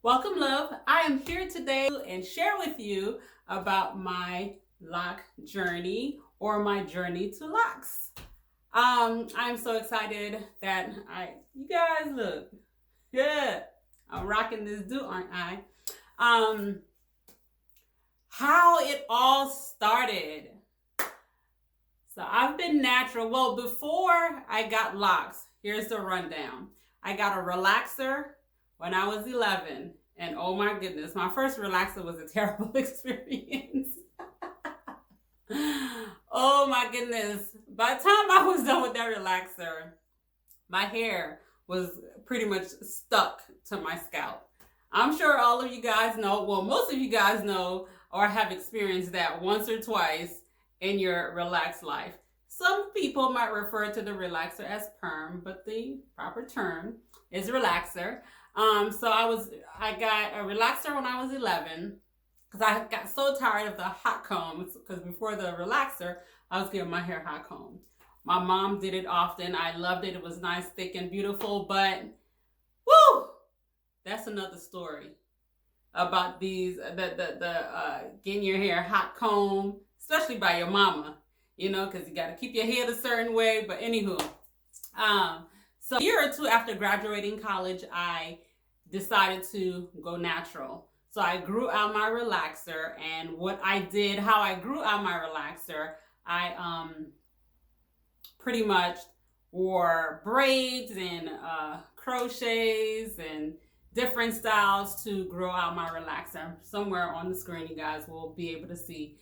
Welcome, love. I am here today and share with you about my lock journey or my journey to locks. I'm so excited that you guys look good. I'm rocking this do, aren't I? How it all started. So I've been natural. Well, before I got locks, here's the rundown. I got a relaxer when I was 11. And oh my goodness, my first relaxer was a terrible experience. Oh my goodness. By the time I was done with that relaxer, my hair was pretty much stuck to my scalp. I'm sure all of you guys know, well, most of you guys know or have experienced that once or twice in your relaxed life. Some people might refer to the relaxer as perm, but the proper term is relaxer. So I got a relaxer when I was 11 because I got so tired of the hot combs, because before the relaxer, I was getting my hair hot combed. My mom did it often. I loved it. It was nice, thick, and beautiful, but woo, that's another story about these, getting your hair hot combed, especially by your mama, you know, because you got to keep your head a certain way. But anywho, so a year or two after graduating college, I decided to go natural. So I grew out my relaxer, and how I grew out my relaxer, I pretty much wore braids and crochets and different styles to grow out my relaxer. Somewhere on the screen, you guys will be able to see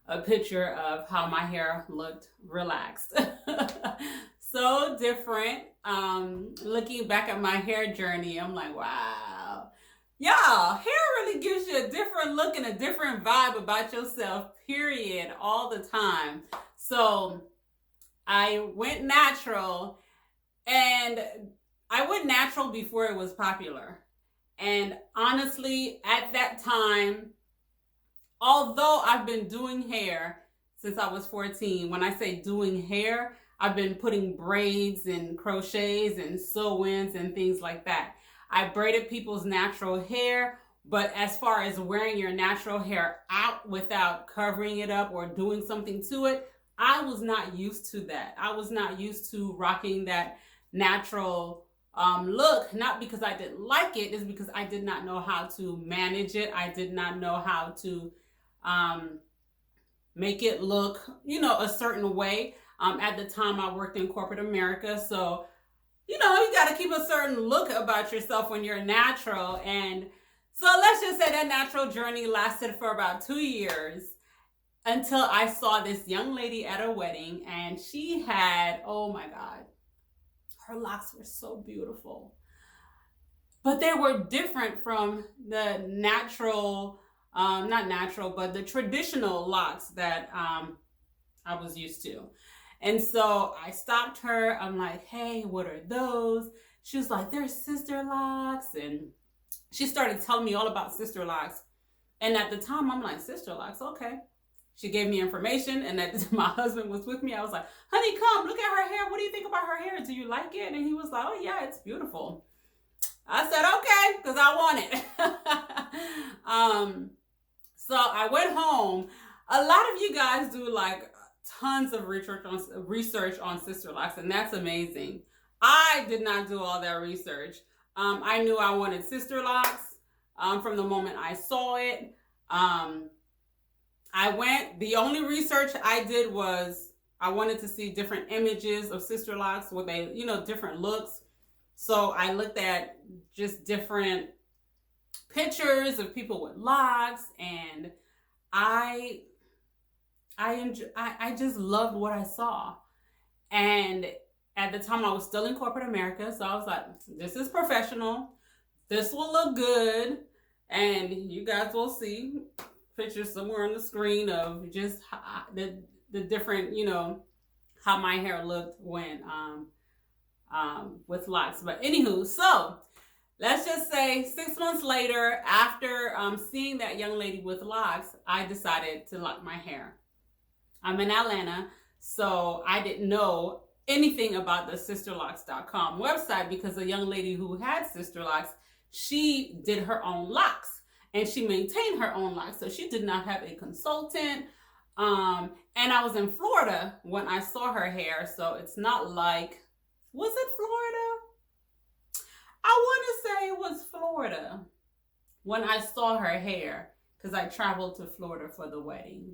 a picture of how my hair looked relaxed. So different. Looking back at my hair journey, I'm like, wow. Y'all, hair really gives you a different look and a different vibe about yourself, period, all the time. So I went natural, and I went natural before it was popular. And honestly, at that time, although I've been doing hair since I was 14, when I say doing hair, I've been putting braids and crochets and sew-ins and things like that. I braided people's natural hair, but as far as wearing your natural hair out without covering it up or doing something to it, I was not used to that. I was not used to rocking that natural look, not because I didn't like it, it's because I did not know how to manage it. I did not know how to make it look, you know, a certain way. At the time, I worked in corporate America, so, you know, you got to keep a certain look about yourself when you're natural. And so let's just say that natural journey lasted for about 2 years until I saw this young lady at a wedding, and she had, oh my God, her locks were so beautiful. But they were different from the natural, not natural, but the traditional locks that I was used to. And so I stopped her. I'm like, hey, what are those? She was like, they're Sisterlocks. And she started telling me all about Sisterlocks. And at the time, I'm like, Sisterlocks, okay. She gave me information, and my husband was with me. I was like, honey, come, look at her hair. What do you think about her hair? Do you like it? And he was like, oh, yeah, it's beautiful. I said, okay, because I want it. So I went home. A lot of you guys do like tons of research on Sisterlocks, and that's amazing. I did not do all that research. I knew I wanted Sisterlocks from the moment I saw it. The only research I did was I wanted to see different images of Sisterlocks with different looks. So I looked at just different pictures of people with locks, and I just loved what I saw. And at the time, I was still in corporate America, so I was like, this is professional. This will look good. And you guys will see pictures somewhere on the screen of just the different, how my hair looked when with locks. But anywho, so let's just say 6 months later, after seeing that young lady with locks, I decided to lock my hair. I'm in Atlanta, so I didn't know anything about the Sisterlocks.com website, because a young lady who had Sisterlocks, she did her own locks and she maintained her own locks. So she did not have a consultant. And I was in Florida when I saw her hair. So it's not like, was it Florida? I want to say it was Florida when I saw her hair, because I traveled to Florida for the wedding.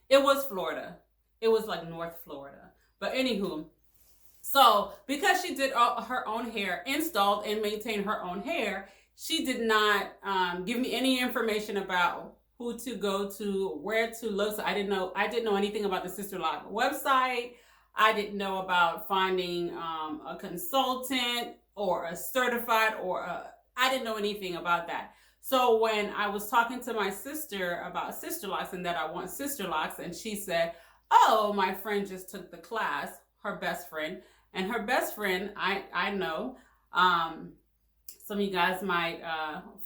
It was Florida. It was like North Florida. But anywho, so because she did her own hair, installed and maintained her own hair, she did not give me any information about who to go to, where to look. So I didn't know anything about the Sisterlocks website. I didn't know about finding a consultant or a certified I didn't know anything about that. So when I was talking to my sister about Sisterlocks and that I want Sisterlocks, and she said, oh, my friend just took the class, her best friend. And her best friend, I know, some of you guys might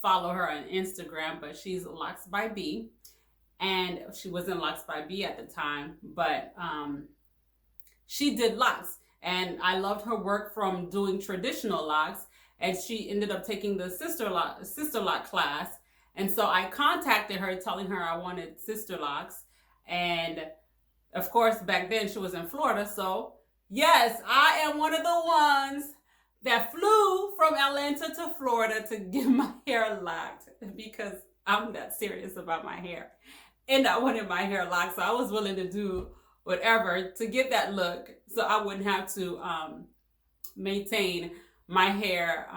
follow her on Instagram, but she's Locs by B. And she wasn't Locs by B at the time, but she did locks. And I loved her work from doing traditional locks. And she ended up taking the Sisterlocks class. And so I contacted her telling her I wanted Sisterlocks. And of course, back then she was in Florida. So yes, I am one of the ones that flew from Atlanta to Florida to get my hair locked, because I'm that serious about my hair. And I wanted my hair locked. So I was willing to do whatever to get that look, so I wouldn't have to maintain my hair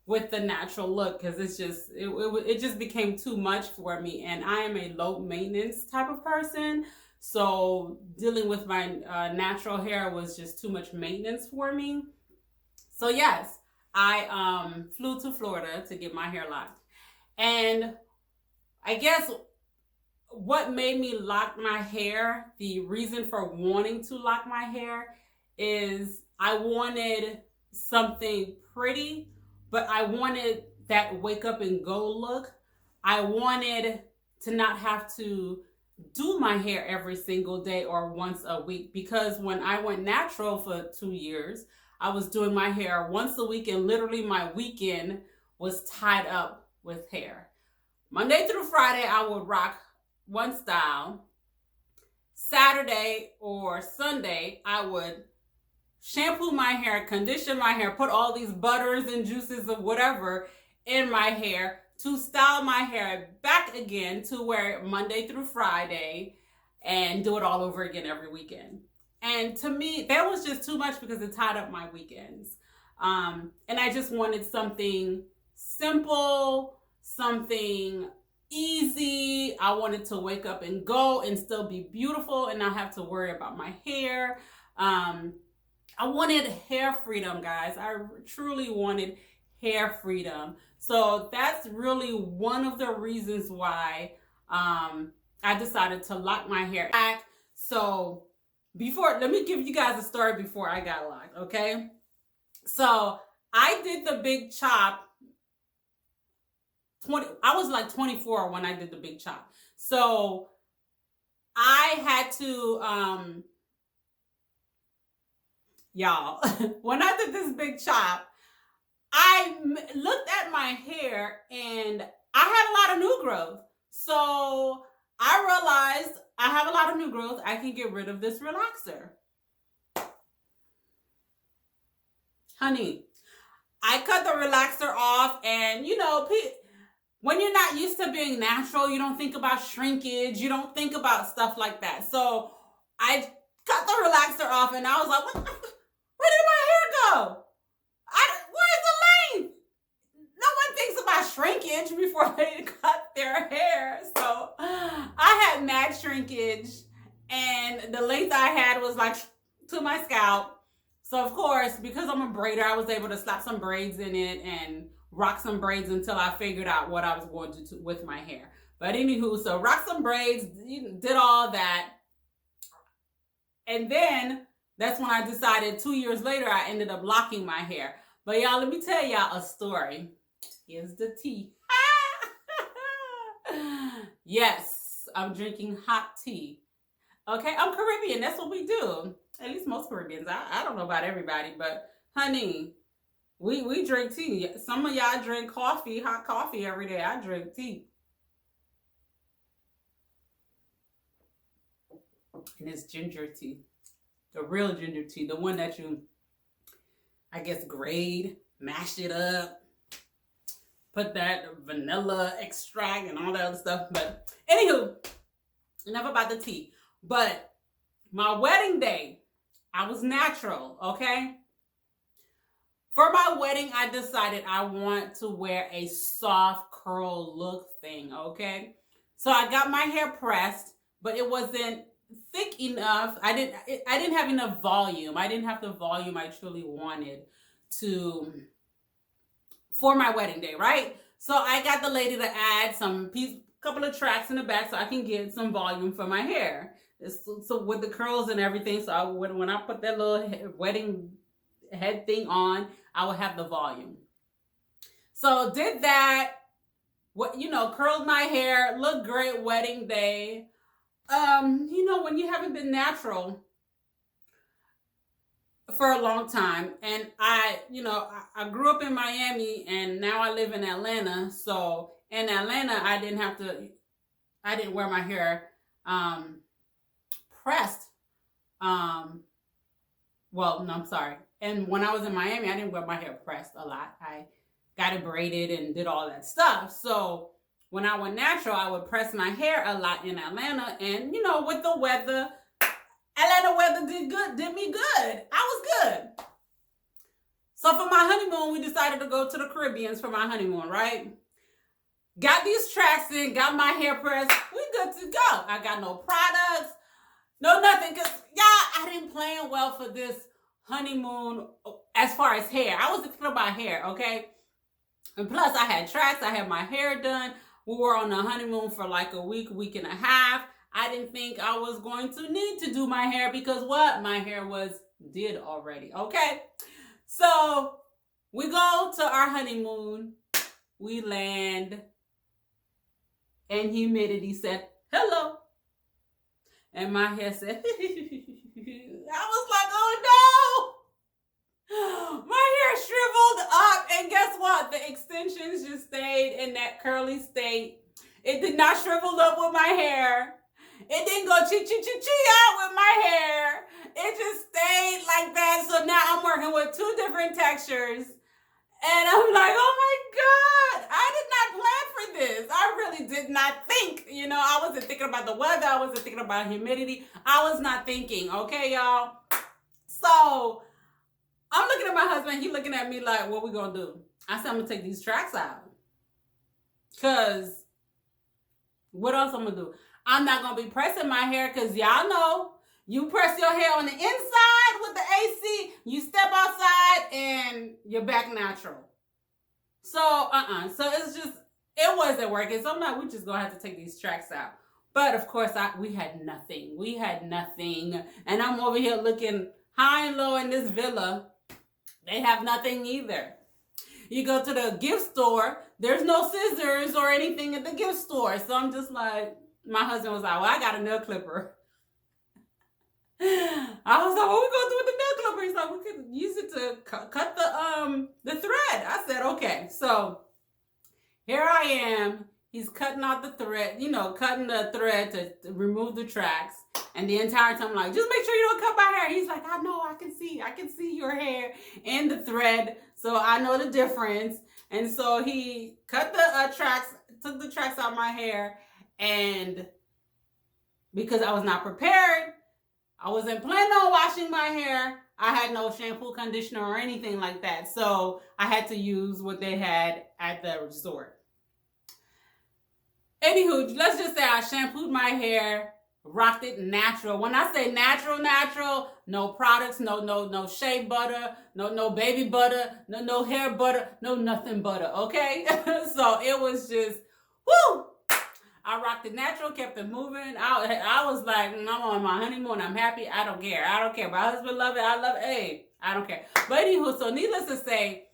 with the natural look, because it just became too much for me, and I am a low maintenance type of person. So dealing with my natural hair was just too much maintenance for me. So yes, I flew to Florida to get my hair locked. And I guess what made me lock my hair, the reason for wanting to lock my hair, is I wanted something pretty, but I wanted that wake up and go look. I wanted to not have to do my hair every single day or once a week, because when I went natural for 2 years, I was doing my hair once a week, and literally my weekend was tied up with hair. Monday through Friday, I would rock one style. Saturday or Sunday, I would shampoo my hair, condition my hair, put all these butters and juices of whatever in my hair to style my hair back again to wear it Monday through Friday and do it all over again every weekend. And to me, that was just too much because it tied up my weekends. And I just wanted something simple, something easy. I wanted to wake up and go and still be beautiful and not have to worry about my hair. I wanted hair freedom, guys. I truly wanted hair freedom. So that's really one of the reasons why I decided to lock my hair back. So let me give you guys a story before I got locked, okay? So I did the big chop. I was like 24 when I did the big chop. So I had to, y'all, when I did this big chop, I looked at my hair and I had a lot of new growth. So I realized I have a lot of new growth. I can get rid of this relaxer. Honey, I cut the relaxer off, and you know, when you're not used to being natural, you don't think about shrinkage. You don't think about stuff like that. So I cut the relaxer off, and I was like, where did my hair go? Where's the length? No one thinks about shrinkage before they cut their hair. So I had mad shrinkage, and the length I had was like to my scalp. So of course, because I'm a braider, I was able to slap some braids in it and rock some braids until I figured out what I was going to do with my hair. But anywho, so rock some braids, did all that. And then that's when I decided 2 years later, I ended up locking my hair. But y'all, let me tell y'all a story. Here's the tea. Yes, I'm drinking hot tea. Okay, I'm Caribbean. That's what we do. At least most Caribbeans. I don't know about everybody, but honey, We drink tea. Some of y'all drink coffee, hot coffee every day. I drink tea. And it's ginger tea. The real ginger tea. The one that you, I guess, grade, mash it up, put that vanilla extract and all that other stuff. But anywho, enough about the tea. But my wedding day, I was natural, okay? For my wedding, I decided I want to wear a soft curl look thing, okay? So I got my hair pressed, but it wasn't thick enough. I didn't have enough volume. I didn't have the volume I truly wanted for my wedding day, right? So I got the lady to add couple of tracks in the back so I can get some volume for my hair. So with the curls and everything, so when I put that little wedding head thing on, I would have the volume. So did that, curled my hair, looked great wedding day. When you haven't been natural for a long time, and I grew up in Miami and now I live in Atlanta. So in Atlanta, I didn't wear my hair pressed. Well, no, I'm sorry. And when I was in Miami, I didn't wear my hair pressed a lot. I got it braided and did all that stuff. So when I went natural, I would press my hair a lot in Atlanta. And, with the weather, Atlanta weather did me good. I was good. So for my honeymoon, we decided to go to the Caribbean for my honeymoon, right? Got these tracks in, got my hair pressed. We good to go. I got no products, no nothing. Because, I didn't plan well for this honeymoon as far as hair. I wasn't thinking about hair, okay? And plus, I had tracks. I had my hair done. We were on the honeymoon for like a week and a half. I didn't think I was going to need to do my hair because my hair did already, okay? So we go to our honeymoon. We land, and humidity said, hello. And my hair said, I was like, oh no. My hair shriveled up, and guess what? The extensions just stayed in that curly state. It did not shrivel up with my hair. It didn't go chi out with my hair. It just stayed like that. So now I'm working with two different textures. And I'm like, oh my God, I did not plan for this. I really did not think, I wasn't thinking about the weather. I wasn't thinking about humidity. I was not thinking, okay, y'all. So I'm looking at my husband. He looking at me like, what we gonna do? I said, I'm gonna take these tracks out. Because what else I'm gonna do? I'm not gonna be pressing my hair because y'all know you press your hair on the inside with the AC, you step outside and you're back natural. So, So it wasn't working. So I'm like, we just gonna have to take these tracks out. But of course, we had nothing. We had nothing. And I'm over here looking high and low in this villa. They have nothing either. You go to the gift store, there's no scissors or anything at the gift store. So I'm just like, my husband was like, well, I got a nail clipper. I was like, what we gonna do with the nail clipper? He's like, we could use it to cut the thread. I said, okay. So here I am. He's cutting out the thread, cutting the thread to remove the tracks. And the entire time I'm like, just make sure you don't cut my hair. He's like, I know, I can see your hair and the thread. So I know the difference. And so he cut the tracks, took the tracks out of my hair. And because I was not prepared, I wasn't planning on washing my hair. I had no shampoo, conditioner, or anything like that. So I had to use what they had at the resort. Anywho, let's just say I shampooed my hair, rocked it natural. When I say natural, no products, no shea butter, no baby butter, no hair butter, no nothing butter, okay? So it was just, woo! I rocked it natural, kept it moving. I was like, I'm on my honeymoon. I'm happy. I don't care. My husband love it. I love it. Hey, I don't care. But anywho, so needless to say,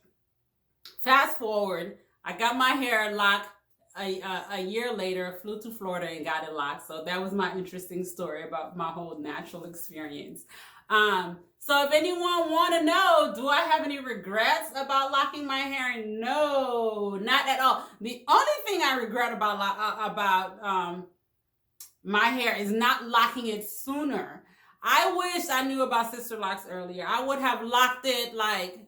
fast forward, I got my hair locked a year later, flew to Florida and got it locked. So that was my interesting story about my whole natural experience. So if anyone want to know, do I have any regrets about locking my hair? No, not at all. The only thing I regret about my hair is not locking it sooner. I wish I knew about Sisterlocks earlier. I would have locked it like,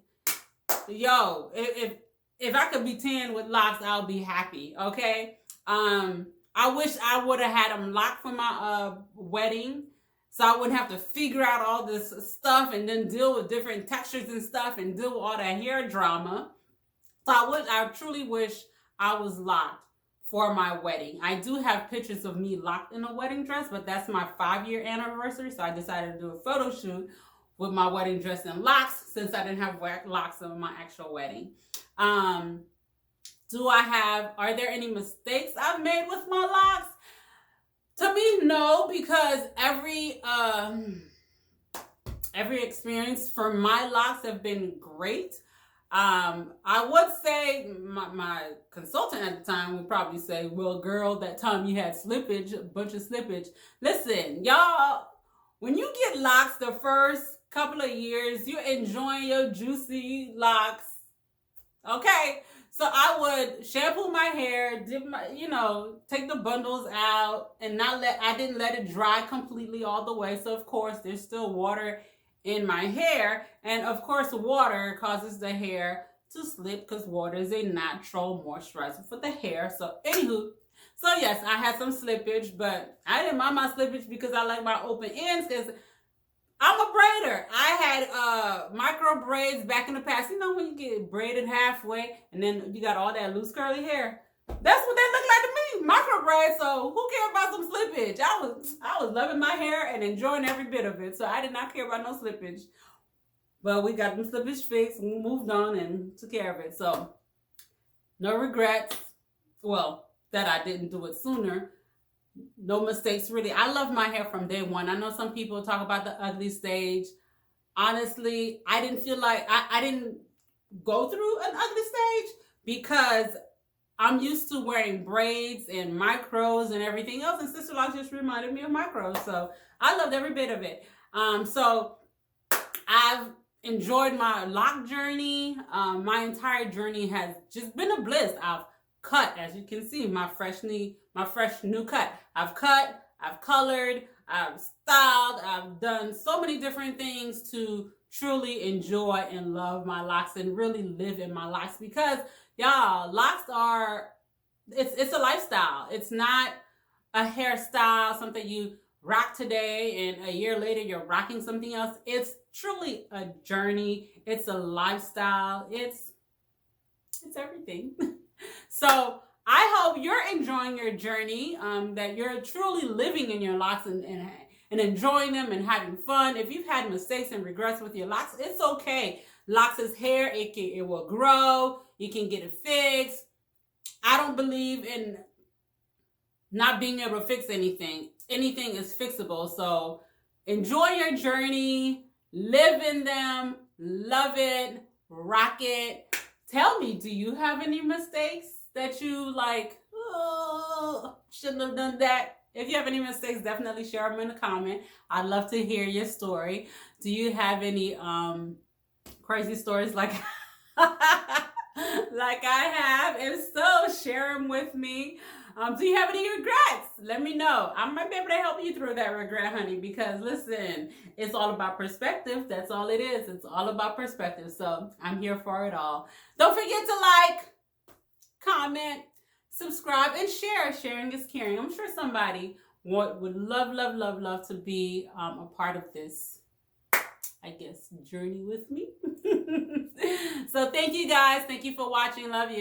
yo, if I could be 10 with locks, I'll be happy, okay? I wish I would have had them locked for my wedding, so I wouldn't have to figure out all this stuff and then deal with different textures and stuff and deal with all that hair drama. So I truly wish I was locked for my wedding. I do have pictures of me locked in a wedding dress, but that's my 5-year anniversary, so I decided to do a photo shoot with my wedding dress and locks since I didn't have locks on my actual wedding. Are there any mistakes I've made with my locks? To me, no, because every experience for my locks have been great. I would say my consultant at the time would probably say, well, girl, that time you had slippage, a bunch of slippage. Listen, y'all, when you get locks the first couple of years, you're enjoying your juicy locks. Okay, so I would shampoo my hair, take the bundles out, and I didn't let it dry completely all the way. So of course there's still water in my hair, and of course water causes the hair to slip because water is a natural moisturizer for the hair. So yes, I had some slippage, but I didn't mind my slippage because I like my open ends because I'm a braider. I had micro braids back in the past. You know when you get braided halfway and then you got all that loose curly hair? That's what they look like to me, micro braids. So who cares about some slippage? I was loving my hair and enjoying every bit of it. So I did not care about no slippage. But we got them slippage fixed and we moved on and took care of it. So no regrets. Well, that I didn't do it sooner. No mistakes, really. I love my hair from day one. I know some people talk about the ugly stage. Honestly, I didn't feel like I didn't go through an ugly stage because I'm used to wearing braids and micros and everything else, and Sisterlocks just reminded me of micros. So I loved every bit of it. So I've enjoyed my lock journey. My entire journey has just been a bliss. I've cut, as you can see, my fresh new cut. I've cut, I've colored, I've styled, I've done so many different things to truly enjoy and love my locks and really live in my locks, because y'all, locks it's a lifestyle. It's not a hairstyle, something you rock today and a year later you're rocking something else. It's truly a journey. It's a lifestyle. It's everything. So I hope you're enjoying your journey, that you're truly living in your locks and enjoying them and having fun. If you've had mistakes and regrets with your locks, it's okay. Locks is hair. It will grow. You can get it fixed. I don't believe in not being able to fix anything. Anything is fixable. So enjoy your journey. Live in them. Love it. Rock it. Tell me, do you have any mistakes that you like, oh, shouldn't have done that? If you have any mistakes, definitely share them in the comment. I'd love to hear your story. Do you have any crazy stories like like I have? If so, share them with me. Do you have any regrets? Let me know. I might be able to help you through that regret, honey, because listen, it's all about perspective. That's all it is. It's all about perspective. So I'm here for it all. Don't forget to like, comment, subscribe, and share. Sharing is caring. I'm sure somebody would love to be a part of this, I guess, journey with me. So thank you guys. Thank you for watching. Love you.